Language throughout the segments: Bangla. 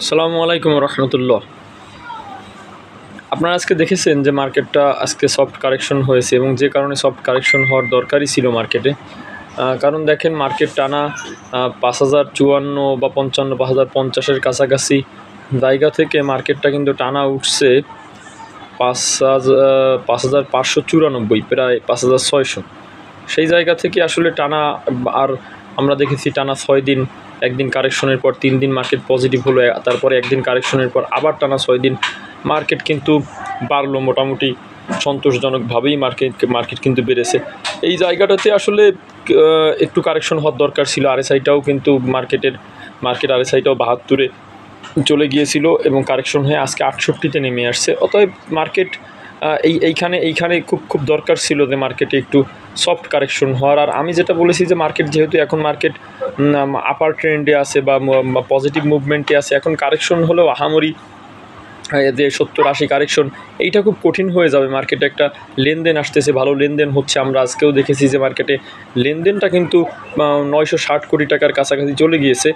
আসসালামু আলাইকুম রহমতুল্লাহ। আপনারা আজকে দেখেছেন যে মার্কেটটা আজকে সফট কারেকশন হয়েছে এবং যে কারণে সফট কারেকশন হওয়ার দরকারই ছিল মার্কেটে। কারণ দেখেন মার্কেট টানা ৫,০৫৪ বা ৫৫ ৫,০৫০-এর কাছাকাছি জায়গা থেকে মার্কেটটা কিন্তু টানা উঠছে ৫,৫৯৪ প্রায় ৫,৬০০। সেই জায়গা থেকে আসলে টানা আর আমরা দেখেছি টানা ৬ দিন, একদিন কারেকশনের পর ৩ দিন মার্কেট পজিটিভ হলো, তারপরে একদিন কারেকশনের পর আবার টানা ৬ দিন মার্কেট কিন্তু বাড়লো, মোটামুটি সন্তোষজনকভাবেই মার্কেট কিন্তু বেড়েছে। এই জায়গাটাতে আসলে একটু কারেকশন হওয়ার দরকার ছিল। আরএসআইটাও কিন্তু মার্কেট আরএসআইটাও ৭২-এ চলে গিয়েছিল এবং কারেকশন হয়ে আজকে ৬৮-তে নেমে আসছে। অতএব মার্কেট এইখানে খুব দরকার ছিল যে মার্কেটে একটু সফট কারেকশন হওয়ার। আর আমি যেটা বলেছি যে মার্কেট যেহেতু এখন মার্কেট আপার ট্রেন্ডে আছে বা পজিটিভ মুভমেন্টে আছে, এখন কারেকশন হলেও আহামরি যে ৭০-৮০ কারেকশন এইটা খুব কঠিন হয়ে যাবে। মার্কেটে একটা লেনদেন আসতেছে, ভালো লেনদেন হচ্ছে। আমরা আজকেও দেখেছি যে মার্কেটে লেনদেনটা কিন্তু ৯৬০ কোটি টাকার কাছাকাছি চলে গিয়েছে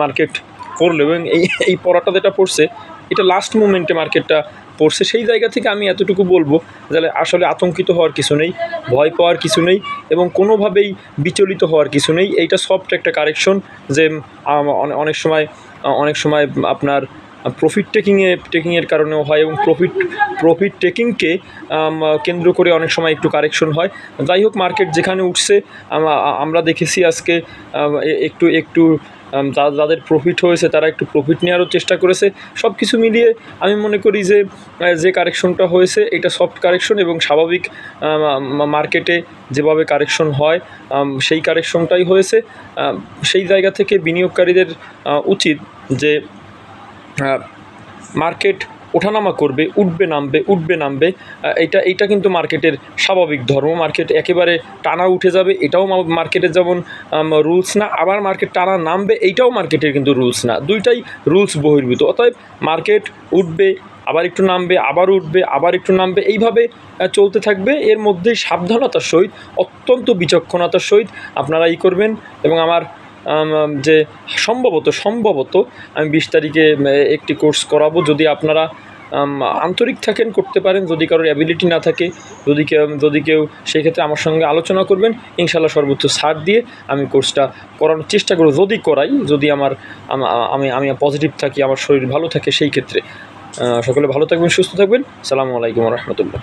মার্কেট করলো। এবং এই পড়াটা যেটা পড়ছে এটা লাস্ট মোমেন্টে মার্কেটটা পড়ছে। সেই জায়গা থেকে আমি এতটুকু বলবো যে আসলে আতঙ্কিত হওয়ার কিছু নেই, ভয় পাওয়ার কিছু নেই এবং কোনোভাবেই বিচলিত হওয়ার কিছু নেই। এইটা সফট একটা কারেকশন যে অনেক সময় আপনার প্রফিট টেকিংয়ের কারণেও হয় এবং প্রফিট টেকিংকে কেন্দ্র করে অনেক সময় একটু কারেকশন হয়। যাই হোক, মার্কেট যেখানে উঠছে আমরা দেখেছি আজকে একটু যাদের প্রফিট হয়েছে তারা একটু প্রফিট নেওয়ারও চেষ্টা করেছে। সব কিছু মিলিয়ে আমি মনে করি যে কারেকশনটা হয়েছে এটা সফট কারেকশন এবং স্বাভাবিক মার্কেটে যেভাবে কারেকশন হয় সেই কারেকশনটাই হয়েছে। সেই জায়গা থেকে বিনিয়োগকারীদের উচিত যে মার্কেট ওঠানামা করবে, উঠবে নামবে, এইটা কিন্তু মার্কেটের স্বাভাবিক ধর্ম। মার্কেট একেবারে টানা উঠে যাবে এটাও মার্কেটের যেমন রুলস না, আবার মার্কেট টানা নামবে এইটাও মার্কেটের কিন্তু রুলস না, দুইটাই রুলস বহির্ভূত। অতএব মার্কেট উঠবে, আবার একটু নামবে, আবার উঠবে, আবার একটু নামবে, এইভাবে চলতে থাকবে। এর মধ্যেই সাবধানতার সহিত, অত্যন্ত বিচক্ষণতার সহিত আপনারা করবেন। এবং আমার যে সম্ভবত আমি ২০ তারিখে একটি কোর্স করাবো। যদি আপনারা আন্তরিক থাকেন করতে পারেন, যদি কারোর অ্যাবিলিটি না থাকে, যদি কেউ সেই ক্ষেত্রে আমার সঙ্গে আলোচনা করবেন। ইনশাআল্লাহ সর্বোচ্চ ছাড় দিয়ে আমি কোর্সটা করানোর চেষ্টা করব, যদি আমি পজিটিভ থাকি, আমার শরীর ভালো থাকে। সেই ক্ষেত্রে সকলে ভালো থাকবেন, সুস্থ থাকবেন। আসসালামু আলাইকুম রহমতুল্লাহ।